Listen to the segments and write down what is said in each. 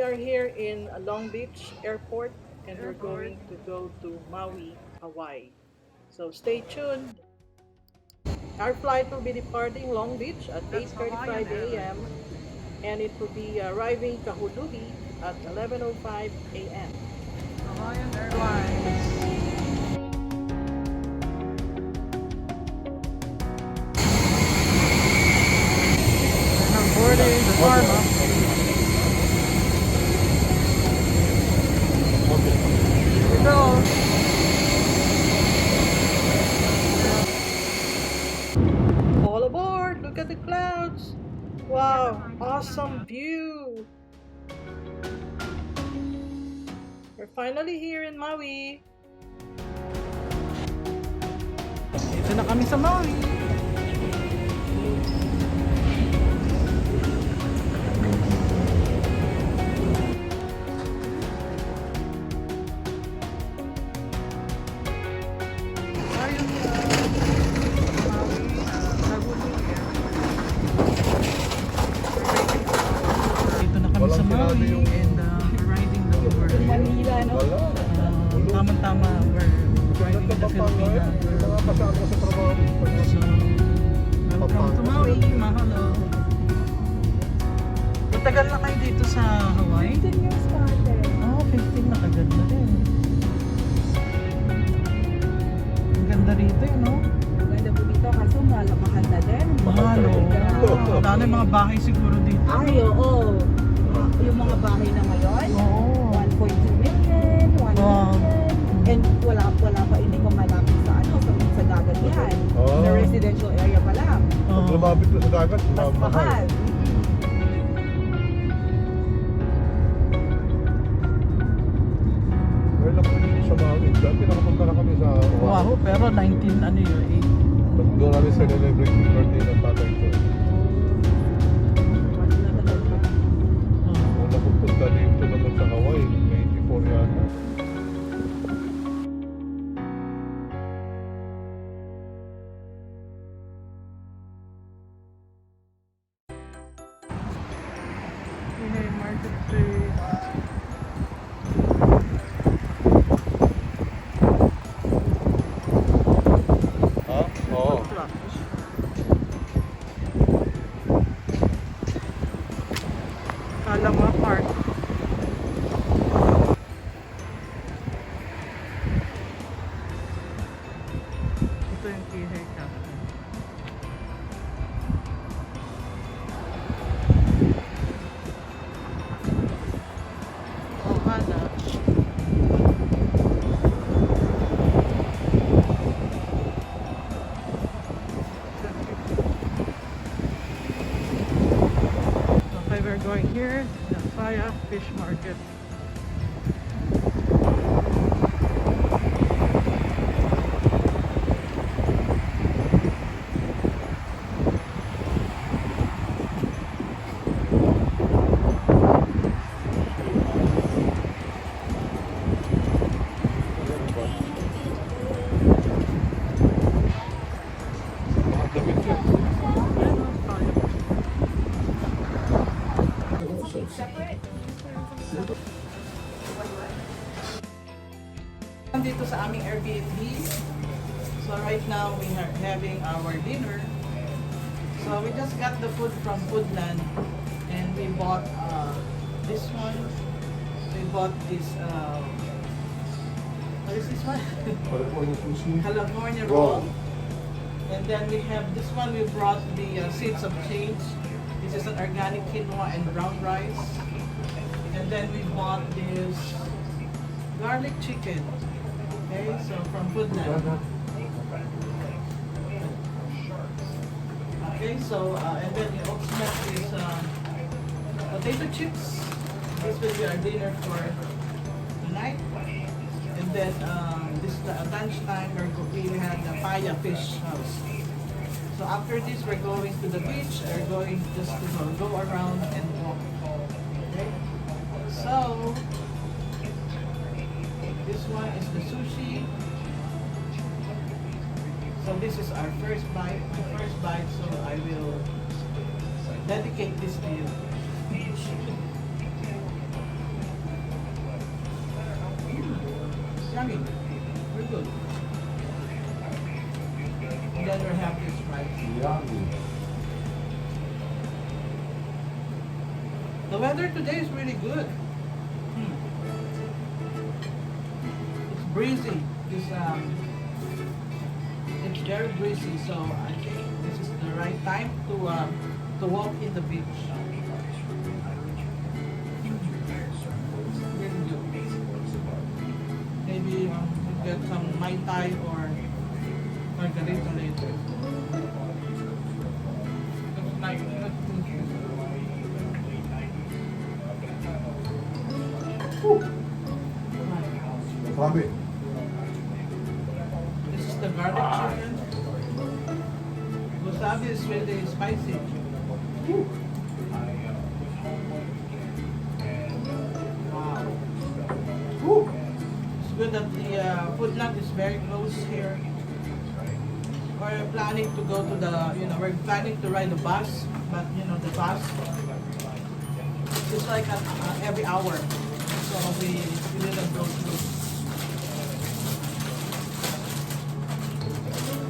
are here in Long Beach Airport and we're going to go to Maui, Hawaii. So stay tuned. Our flight will be departing Long Beach at 8:35 a.m. and it will be arriving Kahului at 11:05 a.m. Hawaiian Airlines. I'm boarding the Karma. Here we go. All aboard! Look at the clouds! Wow, awesome view! We're finally here in Maui. Dito na kami sa Maui. Sa Maui and we're riding the river. Manila, no? Tama-tama, we're riding in the Philippines. So, welcome to Maui, mahalo. Matagal na kayo dito sa Hawaii? 15 years pa ate. Oh, 15 na kagad na rin. Ang ganda rito eh, no? Ganda po dito kaso mahal na din. Mahal, oh. Lalo yung mga bahay siguro dito. Ay, oo. Yung mga bahay na ngayon, Oo. 1.2 million, 1 million. And wala pa, hindi ko malapit sa sa dagat yan. Sa residential area pa lang. Pag lumapit na sa dagat, Mas mahal. Well, ako dito sa Maui. Dati nakapunta na kami sa Wow, pero 19 ano yun, Doon namin sa celebrate yung birthday ng tatay ko. Una pupunta dito naman sa Hawaii, 94 yata. Kihei Marketplace. Ha? Oo. Kala mo park. Ito yung Kihei Chapter. Oh, hala. Okay, we're going here, the Paia Fish Market. Mga damit yun. Dito sa aming Airbnb. So right now we are having our dinner. So we just got the food from Foodland and we bought this one. We bought this what is this one? California sushi. California roll. And then we have this one, we brought the seeds of change. This is an organic quinoa and brown rice. And then we bought this garlic chicken. Okay, so from Foodland. Okay, so and then we also have this potato chips. This will be our dinner for tonight. And then this lunchtime we have the Paia Fish House. So after this we're going to the beach. We're going just to go around and walk. Okay. So this one is the sushi. So this is our first bite, so I will dedicate this to you. yummy. Very good. And then we have this rice. Yummy. The weather today is really good. It's breezy. It's very breezy, so I think this is the right time to walk in the beach. Really good. Maybe we'll get some Mai Tai or margarita later. Looks nice. Marami. This is the garlic chicken. Wasabi is really spicy. Wow. It's good that the food lot is very close here. We're planning to go to we're planning to ride the bus, but the bus is like every hour. So we didn't go through.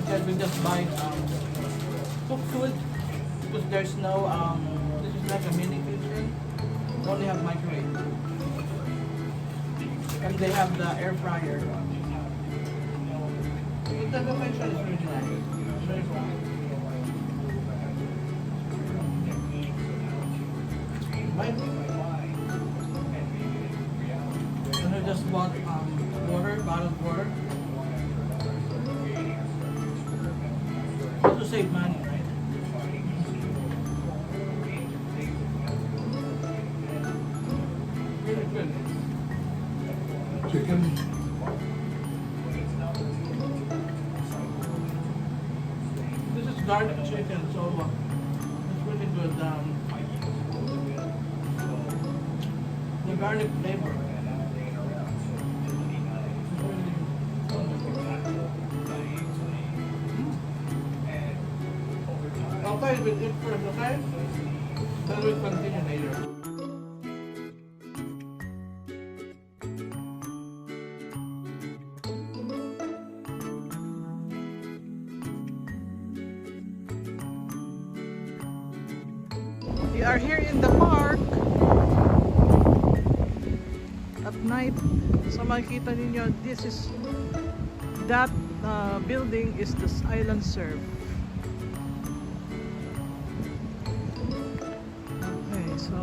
Instead we just buy cooked food because there's no this is like a mini kitchen. They only have microwave. And they have the air fryer. But the location is really nice. Very cool. Right? And I just bought water, bottled water. To save money, right? Really good. Chicken. This is garlic chicken, so it's really good. The garlic flavor. Okay, we'll eat first, okay? Then we'll continue later. We are here in the park at night. So makikita ninyo, that building is the island surf. Okay, so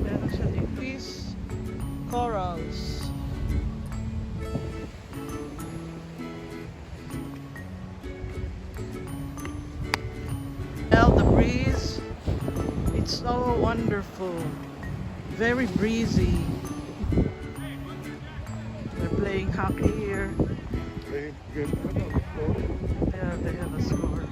meron siya dito. Fish, corals. The breeze, it's so wonderful, very breezy. They're playing hockey here. Yeah, they have a score.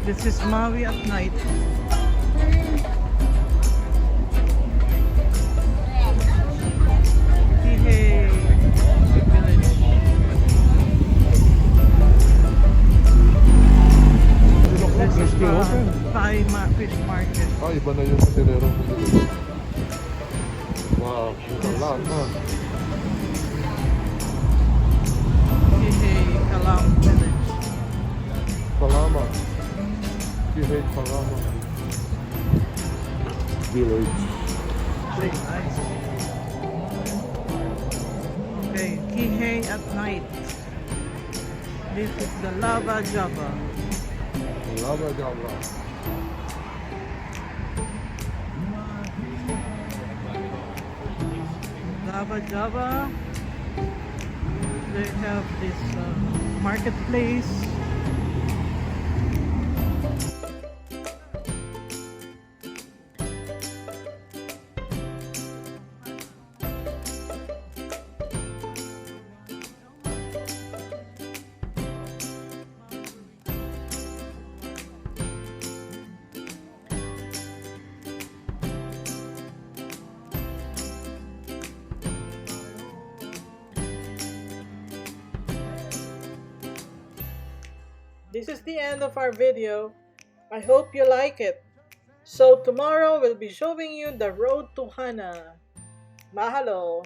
This is Maui at night. Kihei village. This is Paia Fish Market. Ah, iba na yung kasilero. Wow, lang na. Kihei village. Salamat. Kihei Kamala village. Very nice. Okay, Kihei at night. This is the Lava Java. Lava Java. Java Java. They have this marketplace. This is the end of our video. I hope you like it. So tomorrow we'll be showing you the road to Hana. Mahalo!